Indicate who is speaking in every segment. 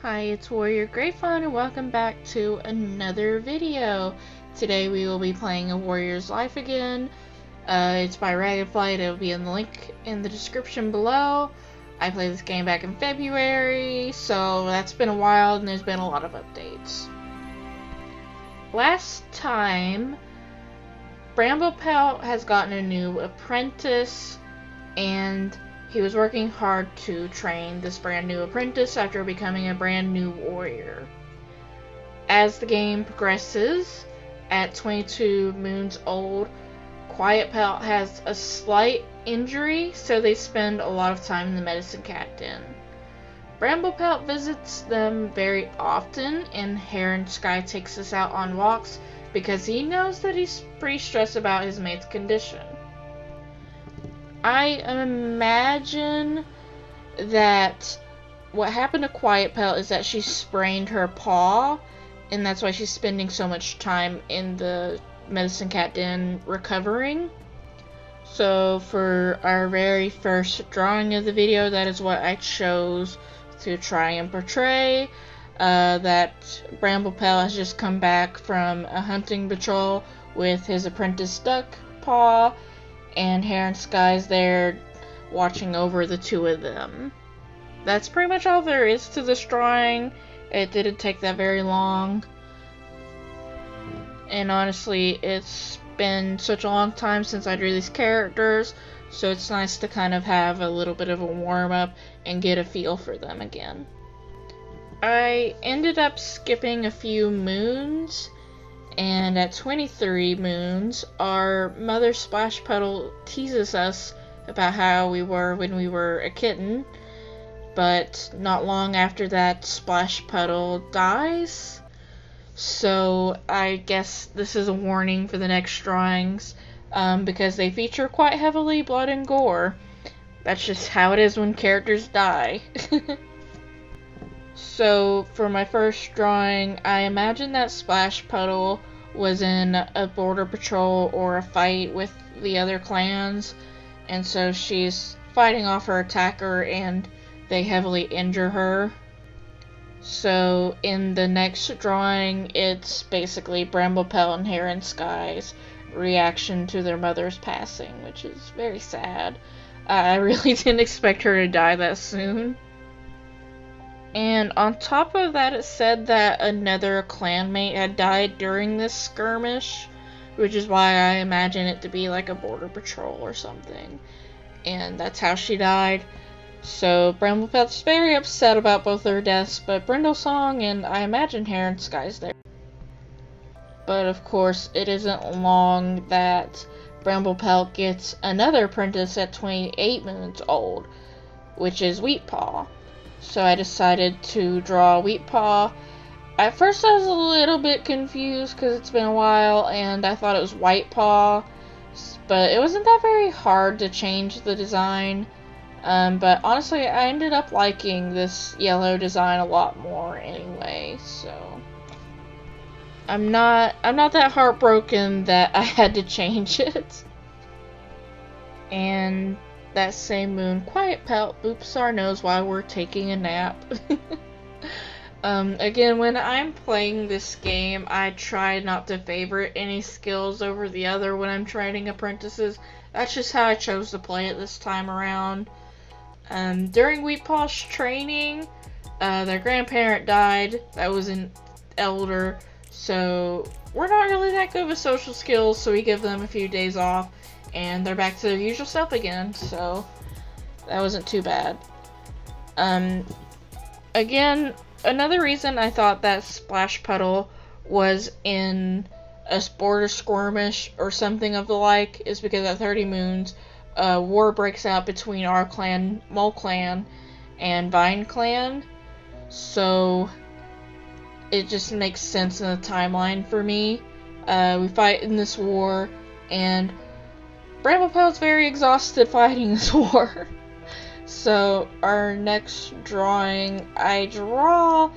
Speaker 1: Hi, it's Warrior Grayfun and welcome back to another video. Today we will be playing A Warrior's Life again. It's by Ragged Flight. It'll be in the link in the description below. I played this game back in February, so that's been a while and there's been a lot of updates. Last time, Bramblepelt has gotten a new apprentice and he was working hard to train this brand new apprentice after becoming a brand new warrior. As the game progresses, at 22 moons old, Quietpelt has a slight injury, so they spend a lot of time in the medicine cat den. Bramblepelt visits them very often, and Heron Sky takes us out on walks because he knows that he's pretty stressed about his mate's condition. I imagine that what happened to Quietpelt is that she sprained her paw, and that's why she's spending so much time in the medicine cat den recovering. So for our very first drawing of the video, that is what I chose to try and portray. That Bramblepelt has just come back from a hunting patrol with his apprentice Duck Paw, and Heron Sky's there watching over the two of them. That's pretty much all there is to this drawing. It didn't take that very long. And honestly, it's been such a long time since I drew these characters, so it's nice to kind of have a little bit of a warm-up and get a feel for them again. I ended up skipping a few moons, and at 23 moons, our mother Splashpuddle teases us about how we were when we were a kitten, but not long after that, Splashpuddle dies. So I guess this is a warning for the next drawings, because they feature quite heavily blood and gore. That's just how it is when characters die. So for my first drawing, I imagine that Splashpuddle was in a border patrol or a fight with the other clans, and so she's fighting off her attacker and they heavily injure her. So in the next drawing, it's basically Bramblepelt and Heron Sky's reaction to their mother's passing, which is very sad. I really didn't expect her to die that soon. And on top of that, it said that another clanmate had died during this skirmish, which is why I imagine it to be like a border patrol or something. And that's how she died. So Bramblepelt's very upset about both their deaths, but Brindlesong and I imagine Heron Sky's there. But of course, it isn't long that Bramblepelt gets another apprentice at 28 moons old, which is Wheatpaw. So I decided to draw Wheatpaw. At first I was a little bit confused because it's been a while and I thought it was Whitepaw, but it wasn't that very hard to change the design. But honestly, I ended up liking this yellow design a lot more anyway, so I'm not that heartbroken that I had to change it. And that same moon, Quietpelt boops our nose while we're taking a nap. Again, when I'm playing this game, I try not to favorite any skills over the other when I'm training apprentices. That's just how I chose to play it this time around. During Wheatpaw's training, their grandparent died. That was an elder, so we're not really that good with social skills, so we give them a few days off, and they're back to their usual self again, so that wasn't too bad. Again, another reason I thought that Splashpuddle was in a border skirmish or something of the like is because at 30 moons, war breaks out between our clan, Mole Clan, and Vine Clan, so it just makes sense in the timeline for me. We fight in this war, and Bramblepelt's very exhausted fighting this war. So our next drawing, I draw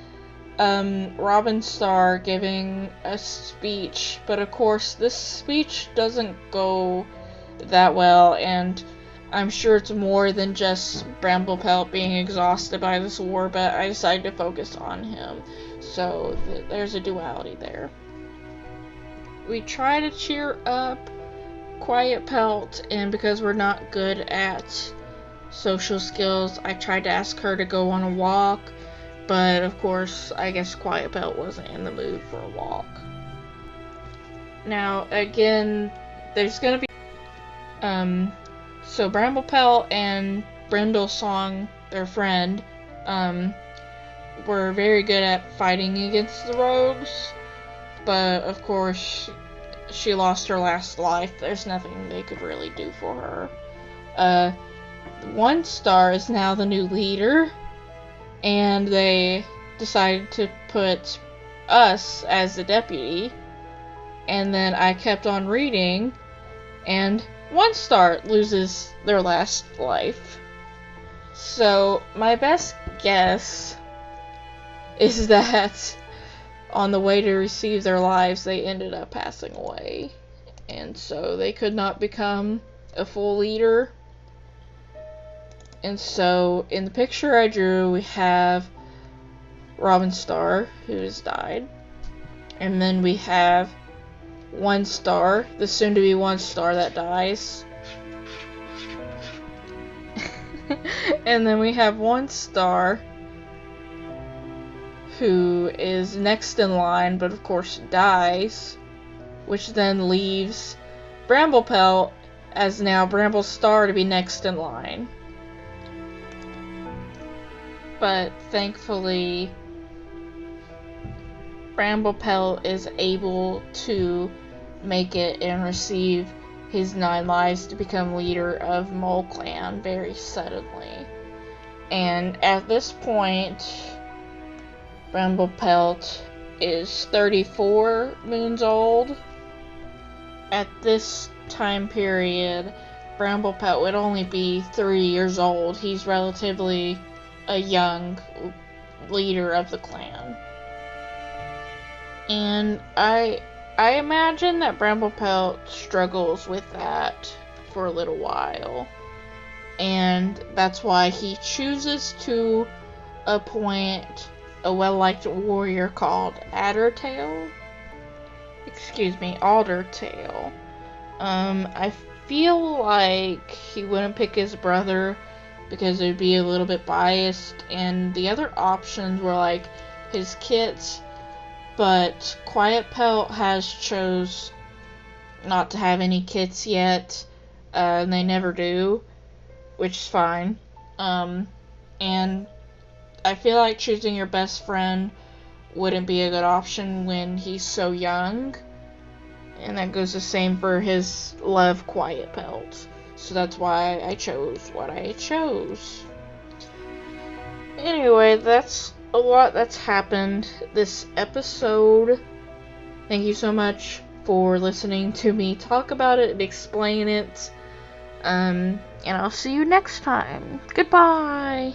Speaker 1: Robin Starr giving a speech, but of course this speech doesn't go that well, and I'm sure it's more than just Bramblepelt being exhausted by this war, but I decided to focus on him. So there's a duality there. We try to cheer up Quiet Pelt, and because we're not good at social skills, I tried to ask her to go on a walk, but of course, I guess Quiet Pelt wasn't in the mood for a walk. Now, again, there's gonna be, so Bramblepelt and Brindlesong, their friend, were very good at fighting against the rogues, but of course, she lost her last life. There's nothing they could really do for her. 1 Star is now the new leader, and they decided to put us as the deputy, and then I kept on reading, and 1 Star loses their last life. So, my best guess is that on the way to receive their lives, they ended up passing away. And so they could not become a full leader. And so in the picture I drew, we have Robin Star, who has died. And then we have 1 Star, the soon-to-be 1 Star that dies. And then we have 1 Star, who is next in line, but of course dies, which then leaves Bramblepelt as now Bramble Star to be next in line. But thankfully, Bramblepelt is able to make it and receive his 9 lives to become leader of Mole Clan very suddenly. And at this point, Bramblepelt is 34 moons old. At this time period, Bramblepelt would only be 3 years old. He's relatively a young leader of the clan. And I imagine that Bramblepelt struggles with that for a little while. And that's why he chooses to appoint a well-liked warrior called Aldertail. I feel like he wouldn't pick his brother because it would be a little bit biased, and the other options were like his kits, but Quiet Pelt has chose not to have any kits yet, and they never do, which is fine. And I feel like choosing your best friend wouldn't be a good option when he's so young. And that goes the same for his love, Quiet Pelt. So that's why I chose what I chose. Anyway, that's a lot that's happened this episode. Thank you so much for listening to me talk about it and explain it. And I'll see you next time. Goodbye!